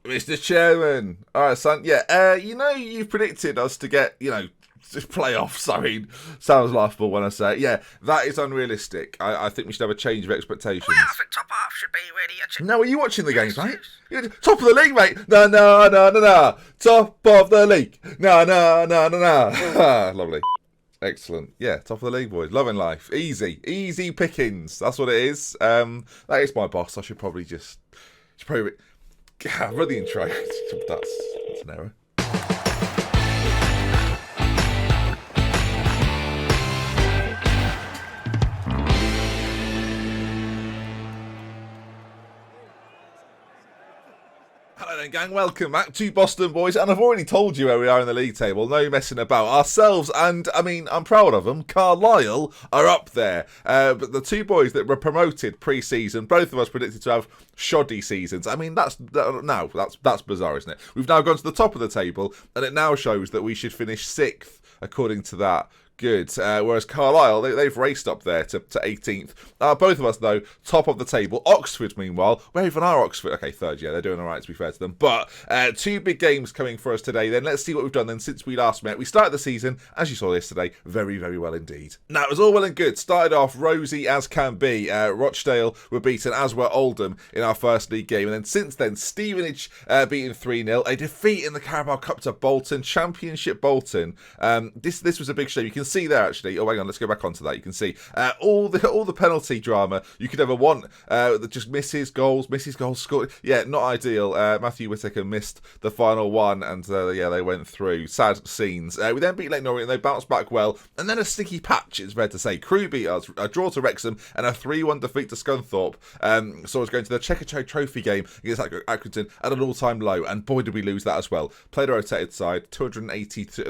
Mr. Chairman. All right, son. Yeah, you've predicted us to get, playoffs. I mean, sounds laughable when I say it. Yeah, that is unrealistic. I think we should have a change of expectations. Well, I think top half should be really a No, are you watching the games, yes, mate? yes. You're top of the league, mate. No, no, no, no, no. Top of the league. No, no, no, no, no. Lovely. Excellent. Yeah, top of the league, boys. Loving life. Easy. Easy pickings. That's what it is. That is my boss. I should probably just... run the intro. That's an error. Hello then, gang. Welcome back to Boston Boys. And I've already told you where we are in the league table. No messing about. Ourselves and, I'm proud of them, Carlisle are up there. But the two boys that were promoted pre-season, both of us predicted to have shoddy seasons. I mean, that's bizarre, isn't it? We've now gone to the top of the table, and it now shows that we should finish 6th, according to that. Good. Whereas Carlisle, they've raced up there to 18th. Both of us, though, top of the table. Oxford, meanwhile, where even are Oxford? Okay, third, yeah, they're doing all right, to be fair to them. But two big games coming for us today. Then let's see what we've done then since we last met. We started the season, as you saw yesterday, very, very well indeed. Now, it was all well and good. Started off rosy as can be. Rochdale were beaten, as were Oldham, in our first league game. And then since then, Stevenage beaten 3-0. A defeat in the Carabao Cup to Bolton. Championship Bolton. This was a big show. You can see there actually. Oh, hang on, let's go back onto that. You can see all the penalty drama you could ever want. Just misses goals, scored. Yeah, not ideal. Matthew Whittaker missed the final one, and they went through. Sad scenes. We then beat Leyton Orient, and they bounced back well. And then a sticky patch, it's fair to say. Crewe beat us, a draw to Wrexham, and a 3-1 defeat to Scunthorpe. So I was going to the Checkatrade Trophy game against Accrington at an all-time low, and boy did we lose that as well. Played a rotated side, 282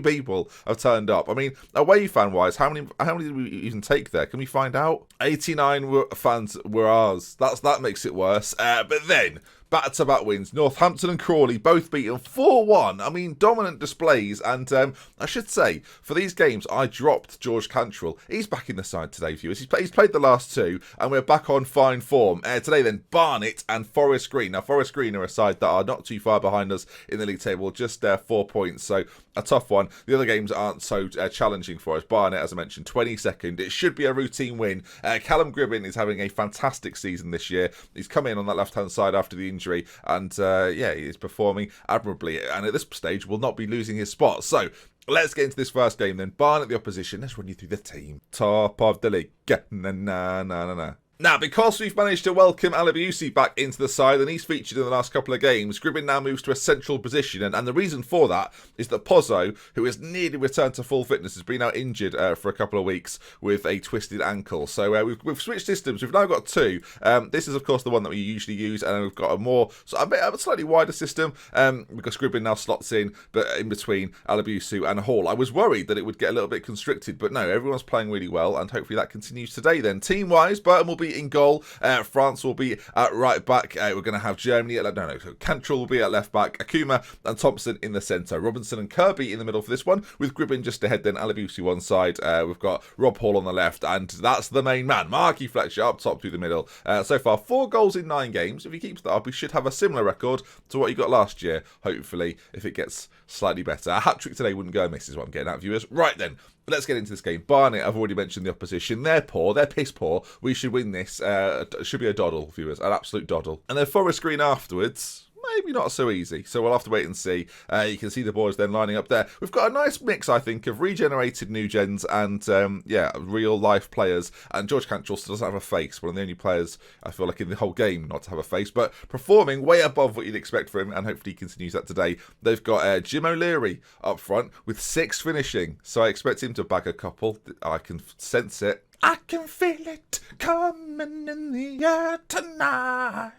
people have turned up. I mean, away fan-wise, how many did we even take there? Can we find out? 89 fans were ours. That makes it worse. But then, back-to-back wins. Northampton and Crawley both beaten 4-1. I mean, dominant displays. And I should say, for these games, I dropped George Cantrell. He's back in the side today, viewers. He's played the last two, and we're back on fine form. Today, then, Barnet and Forest Green. Now, Forest Green are a side that are not too far behind us in the league table, just 4 points. So, a tough one. The other games aren't so challenging for us. Barnet, as I mentioned, 22nd. It should be a routine win. Callum Gribbin is having a fantastic season this year. He's come in on that left-hand side after the injury, and he's performing admirably, and at this stage will not be losing his spot. So let's get into this first game then. Barnet the opposition. Let's run you through the team. Top of the league. Na. Now, because we've managed to welcome Alabiusi back into the side, and he's featured in the last couple of games, Gribbin now moves to a central position, and the reason for that is that Pozzo, who has nearly returned to full fitness, has been out injured for a couple of weeks with a twisted ankle. So we've switched systems. We've now got two. This is, of course, the one that we usually use, and we've got a slightly wider system because Gribbin now slots in, but in between Alabiusi and Hall. I was worried that it would get a little bit constricted, but no, everyone's playing really well, and hopefully that continues today then. Team-wise, Burton will be in goal. France will be at right back. We're going to have Germany at Cantrell will be at left back. Akuma and Thompson in the centre. Robinson and Kirby in the middle for this one, with Gribbin just ahead. Then Alabiusi one side. We've got Rob Hall on the left, and that's the main man, Marky Fletcher, up top through the middle. So far, 4 goals in 9 games. If he keeps that up, we should have a similar record to what he got last year. Hopefully, if it gets slightly better. A hat trick today wouldn't go amiss, is what I'm getting at, viewers. Right then. Let's get into this game. Barnet, I've already mentioned the opposition. They're poor. They're piss poor. We should win this. It should be a doddle, viewers. An absolute doddle. And then Forest Green afterwards. Maybe not so easy. So we'll have to wait and see. You can see the boys then lining up there. We've got a nice mix, I think, of regenerated new gens and, real life players. And George Cantrell still doesn't have a face. One of the only players, I feel like, in the whole game not to have a face. But performing way above what you'd expect from him. And hopefully he continues that today. They've got Jim O'Leary up front with 6 finishing. So I expect him to bag a couple. I can sense it. I can feel it coming in the air tonight.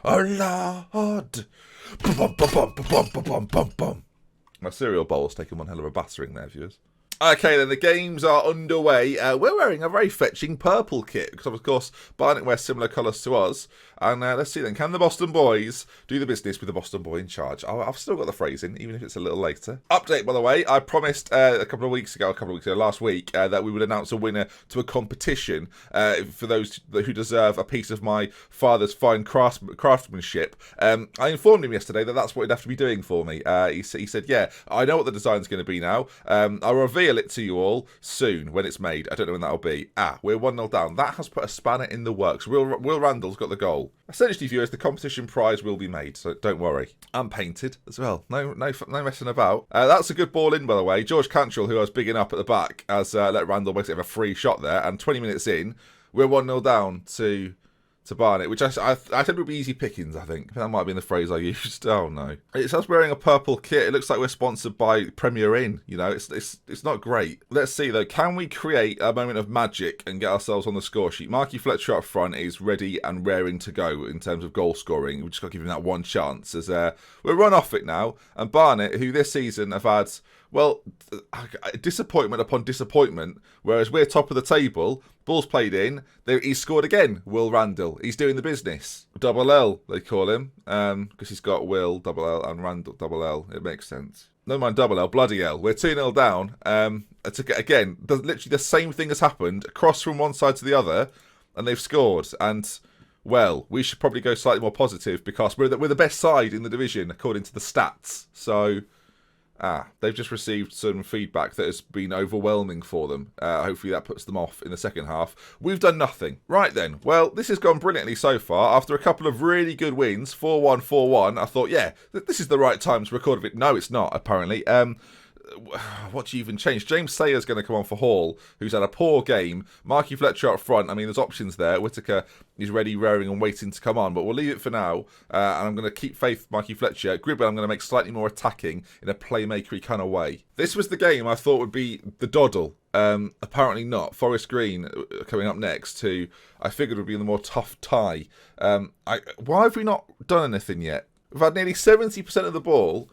Oh, Lord. Bum, bum, bum, bum, bum, bum, bum, bum. My cereal bowl's taken one hell of a battering there, viewers. Okay, then the games are underway. We're wearing a very fetching purple kit because, of course, Barnet wears similar colours to us. And let's see then, can the Boston boys do the business with the Boston boy in charge? I've still got the phrasing, even if it's a little later. Update, by the way, I promised a couple of weeks ago, last week, that we would announce a winner to a competition for those who deserve a piece of my father's fine craftsmanship. I informed him yesterday that that's what he'd have to be doing for me. He said, yeah, I know what the design's going to be now. I'll reveal it to you all soon when it's made. I don't know when that'll be. We're 1-0 down. That has put a spanner in the works. Will Randall's got the goal. Essentially, viewers, the competition prize will be made, so don't worry. And painted as well. No messing about. That's a good ball in, by the way. George Cantrell, who I was bigging up at the back, has let Randall basically have a free shot there. And 20 minutes in, we're 1-0 down to Barnet, which I said would be easy pickings, I think. That might have been the phrase I used. Oh, no. It's us wearing a purple kit. It looks like we're sponsored by Premier Inn. You know, it's not great. Let's see, though. Can we create a moment of magic and get ourselves on the score sheet? Marky Fletcher up front is ready and raring to go in terms of goal scoring. We've just got to give him that one chance. As we're run off it now. And Barnet, who this season have had, well, disappointment upon disappointment, whereas we're top of the table. Ball's played in. He's scored again, Will Randall. He's doing the business. Double L, they call him, because he's got Will, double L, and Randall, double L. It makes sense. No mind double L, bloody L. We're 2-0 down. Again, literally the same thing has happened. Cross from one side to the other, and they've scored. And, well, we should probably go slightly more positive because we're the best side in the division, according to the stats. So... they've just received some feedback that has been overwhelming for them. Hopefully that puts them off in the second half. We've done nothing. Right then. Well, this has gone brilliantly so far. After a couple of really good wins, 4-1, 4-1, I thought, yeah, this is the right time to record it. No, it's not, apparently. What do you even change? James Sayer's going to come on for Hall, who's had a poor game. Marky Fletcher up front. I mean, there's options there. Whittaker is ready, raring and waiting to come on, but we'll leave it for now. And I'm going to keep faith Marky Fletcher. Gribble, I'm going to make slightly more attacking in a playmakery kind of way. This was the game I thought would be the doddle. Apparently not. Forest Green coming up next, who I figured would be the more tough tie. Why have we not done anything yet? We've had nearly 70% of the ball.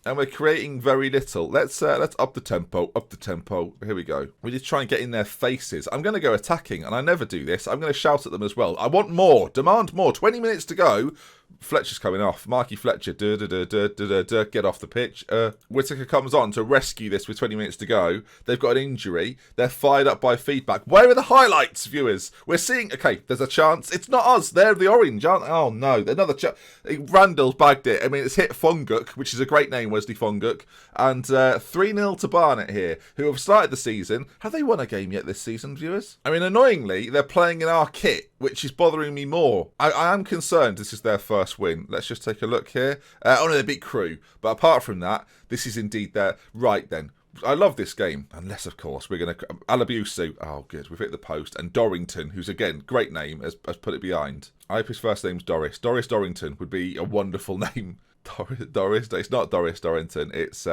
And we're creating very little. Let's up the tempo. Here we go. We just try and get in their faces. I'm going to go attacking, and I never do this. I'm going to shout at them as well. I want more. Demand more. 20 minutes to go. Fletcher's coming off. Marky Fletcher. Get off the pitch. Whittaker comes on to rescue this with 20 minutes to go. They've got an injury. They're fired up by feedback. Where are the highlights, viewers? We're seeing... Okay, there's a chance. It's not us. They're the orange, aren't they? Oh, no. Another chance. Randall's bagged it. I mean, it's hit Funguk, which is a great name, Wesley Funguk. And 3-0 to Barnet here, who have started the season. Have they won a game yet this season, viewers? I mean, annoyingly, they're playing in our kit, which is bothering me more. I am concerned this is their first win. Let's just take a look here. Oh, no, they beat Crewe. But apart from that, this is indeed their... Right, then. I love this game. Unless, of course, we're going to... Alabusu. Oh, good. We've hit the post. And Dorrington, who's, again, great name, has put it behind. I hope his first name's Doris. Doris Dorrington would be a wonderful name. Doris, it's not Doris Dorrington. It's we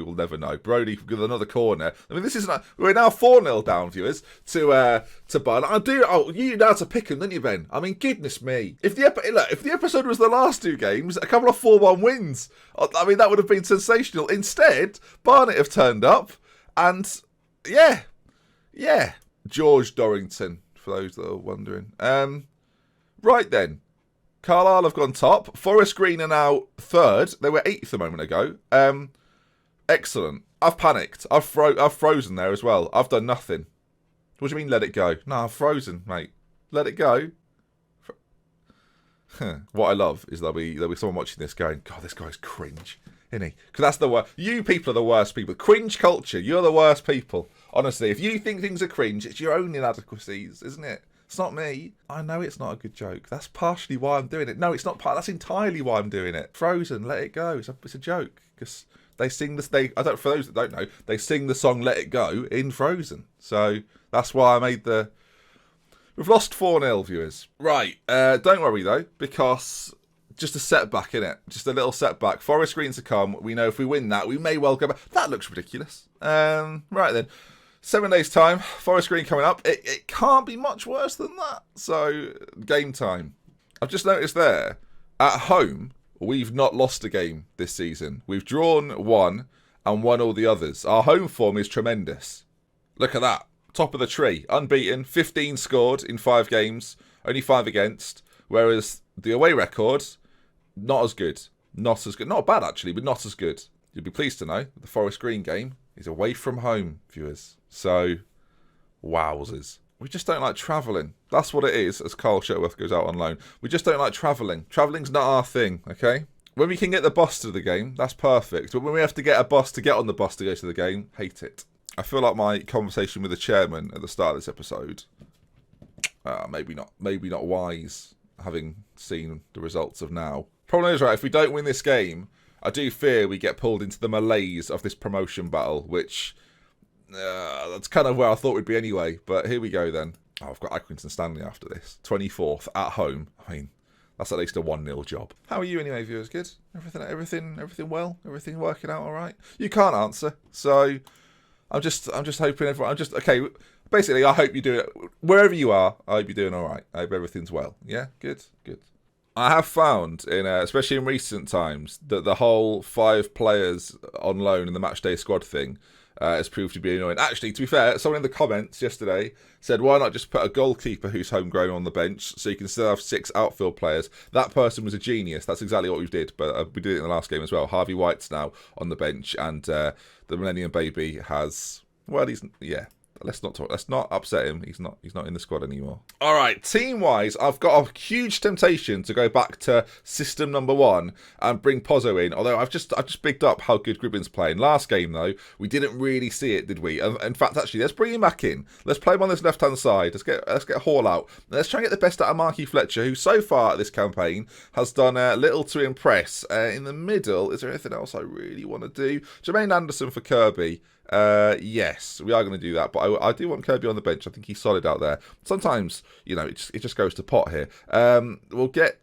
will never know. Brody with another corner. I mean, this is we're now 4-0 down, viewers, to Barnet. You know how to pick them, didn't you, Ben? I mean, goodness me. If the episode was the last two games, a couple of 4-1 wins, I mean, that would have been sensational. Instead, Barnet have turned up, and yeah, George Dorrington, for those that are wondering. Right then. Carlisle have gone top. Forest Green are now third. They were 8th a moment ago. Excellent. I've panicked. I've frozen there as well. I've done nothing. What do you mean, let it go? No, I've frozen, mate. Let it go. What I love is there'll be someone watching this going, God, this guy's cringe, isn't he? Because that's the worst. You people are the worst people. Cringe culture. You're the worst people. Honestly, if you think things are cringe, it's your own inadequacies, isn't it? It's not me. I know it's not a good joke. That's partially why I'm doing it. No, it's not part. That's entirely why I'm doing it. Frozen, let it go. It's a joke because they sing this. For those that don't know, they sing the song "Let It Go" in Frozen. So that's why I made the. We've lost 4-0, viewers. Right. Don't worry though, because just a setback, innit? Just a little setback. Forest Green to come. We know if we win that, we may well go back. That looks ridiculous. Right then. 7 days' time, Forest Green coming up. It can't be much worse than that. So, game time. I've just noticed there, at home, we've not lost a game this season. We've drawn 1, and won all the others. Our home form is tremendous. Look at that. Top of the tree. Unbeaten. 15 scored in 5 games. Only 5 against. Whereas the away record, not as good. Not as good. Not bad, actually, but not as good. You'll be pleased to know the Forest Green game is away from home, viewers. So, wowzers. We just don't like travelling. That's what it is, as Carl Shuttleworth goes out on loan. We just don't like travelling. Travelling's not our thing, okay? When we can get the bus to the game, that's perfect. But when we have to get a bus to get on the bus to go to the game, hate it. I feel like my conversation with the chairman at the start of this episode, maybe not wise, having seen the results of now. Problem is, right, if we don't win this game, I do fear we get pulled into the malaise of this promotion battle, which that's kind of where I thought we'd be anyway. But here we go then. Oh, I've got Accrington Stanley after this. 24th at home. I mean, that's at least a 1-0 job. How are you anyway, viewers? Good? Everything well? Everything working out all right? You can't answer, so I'm just hoping everyone. Okay. Basically, I hope you do it wherever you are. I hope you're doing all right. I hope everything's well. Yeah, good. I have found, especially in recent times, that the whole 5 players on loan in the matchday squad thing has proved to be annoying. Actually, to be fair, someone in the comments yesterday said, why not just put a goalkeeper who's homegrown on the bench so you can still have 6 outfield players? That person was a genius. That's exactly what we did, but we did it in the last game as well. Harvey White's now on the bench, and the Millennium Baby has, well, let's not upset him. He's not in the squad anymore. All right, team-wise, I've got a huge temptation to go back to system number 1 and bring Pozzo in. Although I've just bigged up how good Gribbin's playing. Last game though, we didn't really see it, did we? In fact, actually, let's bring him back in. Let's play him on this left-hand side. Let's get Hall out. Let's try and get the best out of Marky Fletcher, who so far this campaign has done little to impress. In the middle, is there anything else I really want to do? Jermaine Anderson for Kirby. Yes, we are going to do that, but I do want Kirby on the bench. I think he's solid out there. Sometimes, it just goes to pot here. We'll get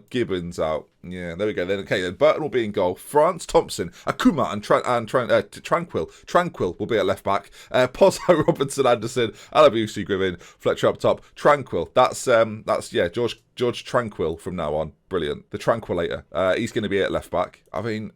Gibbons out. Yeah, there we go. Then Burton will be in goal. France, Thompson, Akuma, and Tranquil will be at left back. Pozzo, Robinson, Anderson, Alabusi, Gribbin, Fletcher up top. Tranquil. That's George Tranquil from now on. Brilliant. The Tranquillator. He's going to be at left back. I mean,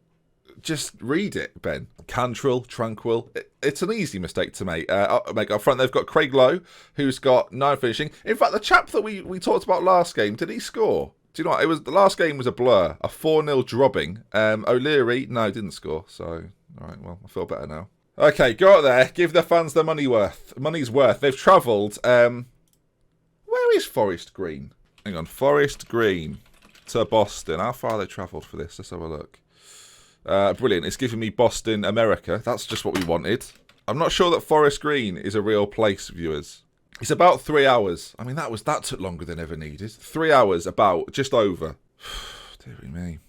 just read it, Ben. Cantrell, Tranquil. It's an easy mistake to make. Up front, they've got Craig Lowe, who's got 9 finishing. In fact, the chap that we talked about last game, did he score? Do you know what? The last game was a blur, a 4-0 drobbing. O'Leary, no, didn't score. So, all right, well, I feel better now. Okay, go out there, give the fans their money's worth. They've travelled. Where is Forest Green? Hang on, Forest Green to Boston. How far they travelled for this? Let's have a look. Brilliant. It's giving me Boston, America. That's just what we wanted. I'm not sure that Forest Green is a real place, viewers. It's about 3 hours. I mean, that took longer than ever needed. 3 hours, just over. Dear me.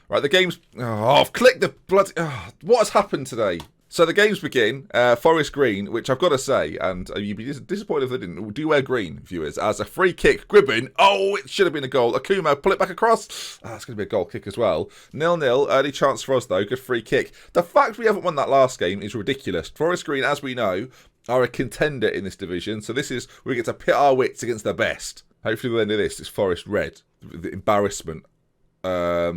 Right, the game's... Oh, I've clicked the bloody... Oh, what has happened today? So the games begin. Forest Green, which I've got to say, and you'd be disappointed if they didn't, do wear green, viewers, as a free kick. Gribbin, oh, it should have been a goal. Akuma, pull it back across. It's going to be a goal kick as well. 0-0, early chance for us, though. Good free kick. The fact we haven't won that last game is ridiculous. Forest Green, as we know, are a contender in this division, so this is where we get to pit our wits against the best. Hopefully, by the end of this, it's Forest Red. The embarrassment. I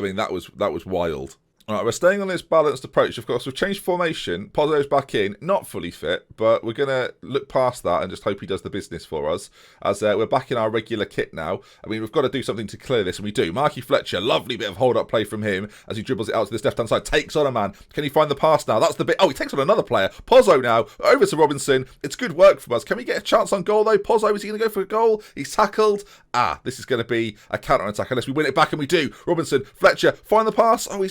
mean, that was wild. All right, we're staying on this balanced approach. Of course, we've changed formation. Pozzo's back in, not fully fit, but we're going to look past that and just hope he does the business for us, as we're back in our regular kit now. I mean, we've got to do something to clear this, and we do. Marky Fletcher, lovely bit of hold-up play from him as he dribbles it out to this left-hand side. Takes on a man. Can he find the pass now? That's the bit. Oh, he takes on another player. Pozzo now, over to Robinson. It's good work from us. Can we get a chance on goal, though? Pozzo, is he going to go for a goal? He's tackled. This is going to be a counter-attack unless we win it back, and we do. Robinson, Fletcher, find the pass. Oh,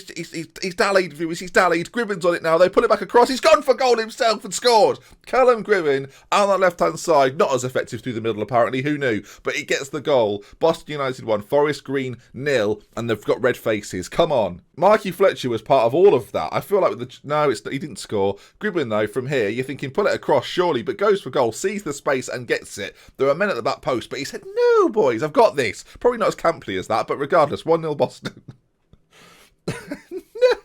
he's dallied, viewers. He's dallied. Gribbin's on it now. They put it back across. He's gone for goal himself and scored. Callum Gribbin on that left-hand side. Not as effective through the middle, apparently. Who knew? But he gets the goal. Boston United 1, Forest Green 0, and they've got red faces. Come on. Marky Fletcher was part of all of that. I feel like he didn't score. Gribbin, though, from here, you're thinking, pull it across, surely, but goes for goal, sees the space and gets it. There are men at the back post, but he said, no, boys, I've got this. Probably not as camply as that, but regardless, 1-0 Boston.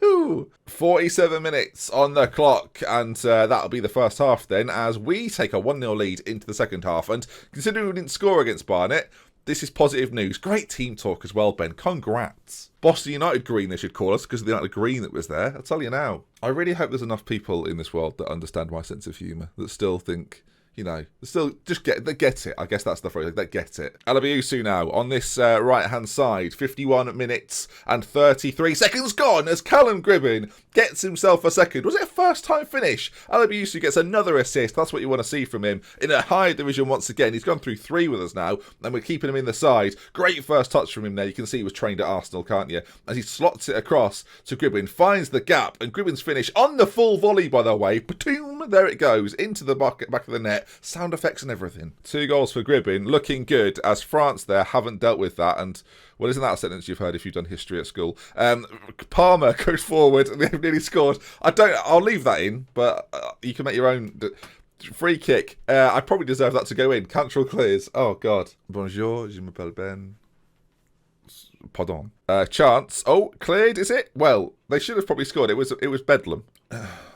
No! 47 minutes on the clock, and that'll be the first half then, as we take a 1-0 lead into the second half. And considering we didn't score against Barnet, This is positive news. Great team talk as well, Ben. Congrats. Boston United green, they should call us, because of the amount of green that was there. I'll tell you now. I really hope there's enough people in this world that understand my sense of humour, that still think, you know, still just get it. I guess that's the phrase. They get it. Alabiusu now on this right-hand side. 51 minutes and 33 seconds gone as Callum Gribbin gets himself a second. Was it a first-time finish? Alabiusu gets another assist. That's what you want to see from him in a higher division once again. He's gone through 3 with us now, and we're keeping him in the side. Great first touch from him there. You can see he was trained at Arsenal, can't you? As he slots it across to Gribbin, finds the gap, and Gribbin's finish on the full volley, by the way. Patoom, there it goes, into the back of the net. Sound effects and everything. 2 goals for Gribbin, looking good as France there haven't dealt with that. And well, isn't that a sentence you've heard if you've done history at school? Palmer goes forward and they've nearly scored. I'll leave that in, but you can make your own. Free kick. I probably deserve that to go in. Cantrell clears. Oh God. Bonjour, je m'appelle Ben. Pardon. Chance. Oh, cleared. Is it? Well, they should have probably scored. It was bedlam.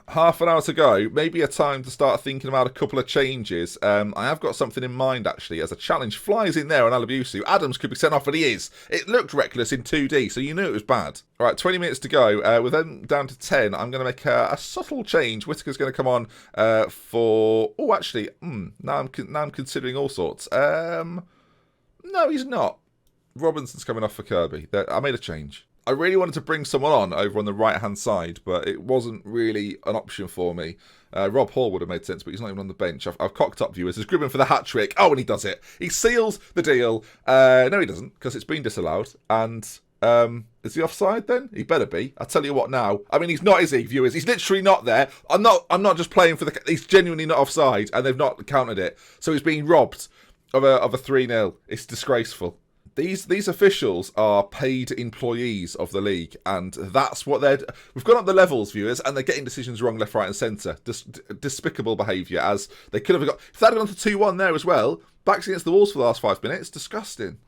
Half an hour to go. Maybe a time to start thinking about a couple of changes. I have got something in mind, actually, as a challenge flies in there on Alabiusu. Adams could be sent off, and he is. It looked reckless in 2D, so you knew it was bad. All right, 20 minutes to go. We're then down to 10. I'm going to make a subtle change. Whittaker's going to come on for... Oh, actually, now I'm considering all sorts. No, he's not. Robinson's coming off for Kirby. I made a change. I really wanted to bring someone on over on the right-hand side, but it wasn't really an option for me. Rob Hall would have made sense, but he's not even on the bench. I've cocked up viewers. There's Gribbin for the hat-trick. Oh, and he does it. He seals the deal. No, he doesn't, because it's been disallowed. And is he offside then? He better be. I'll tell you what now. I mean, he's not, is he, viewers? He's literally not there. I'm not just playing for the... He's genuinely not offside, and they've not counted it. So he's being robbed of a 3-0. It's disgraceful. These officials are paid employees of the league, and that's what they're... We've gone up the levels, viewers, and they're getting decisions wrong left, right and centre. Despicable behaviour, as they could have got... If they'd gone to 2-1 there as well, backs against the walls for the last 5 minutes, disgusting.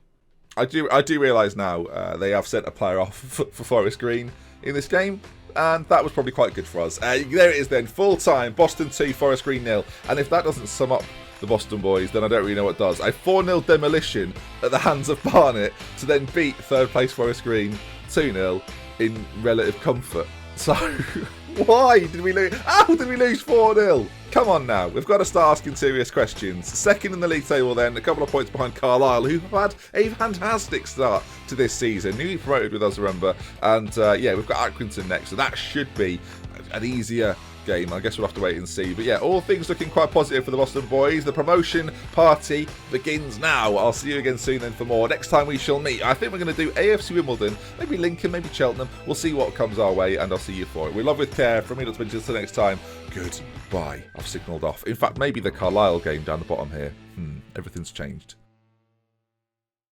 I do realise now they have sent a player off for Forest Green in this game, and that was probably quite good for us. There it is then, full-time, Boston 2, Forest Green 0, and if that doesn't sum up the Boston boys, then I don't really know what does. A 4-0 demolition at the hands of Barnet to then beat third place Forest Green 2-0 in relative comfort. So, why did we lose? How did we lose 4-0? Come on now, we've got to start asking serious questions. Second in the league table then, a couple of points behind Carlisle, who have had a fantastic start to this season. Newly promoted with us, remember. And yeah, we've got Accrington next, so that should be an easier game. I guess we'll have to wait and see. But yeah, all things looking quite positive for the Boston boys. The promotion party begins now. I'll see you again soon then for more. Next time we shall meet, I think we're going to do AFC Wimbledon, maybe Lincoln, maybe Cheltenham. We'll see what comes our way, and I'll see you for it. We love with care. From me, Dr. Benjamin. Until next time, goodbye. I've signalled off. In fact, maybe the Carlisle game down the bottom here. Everything's changed.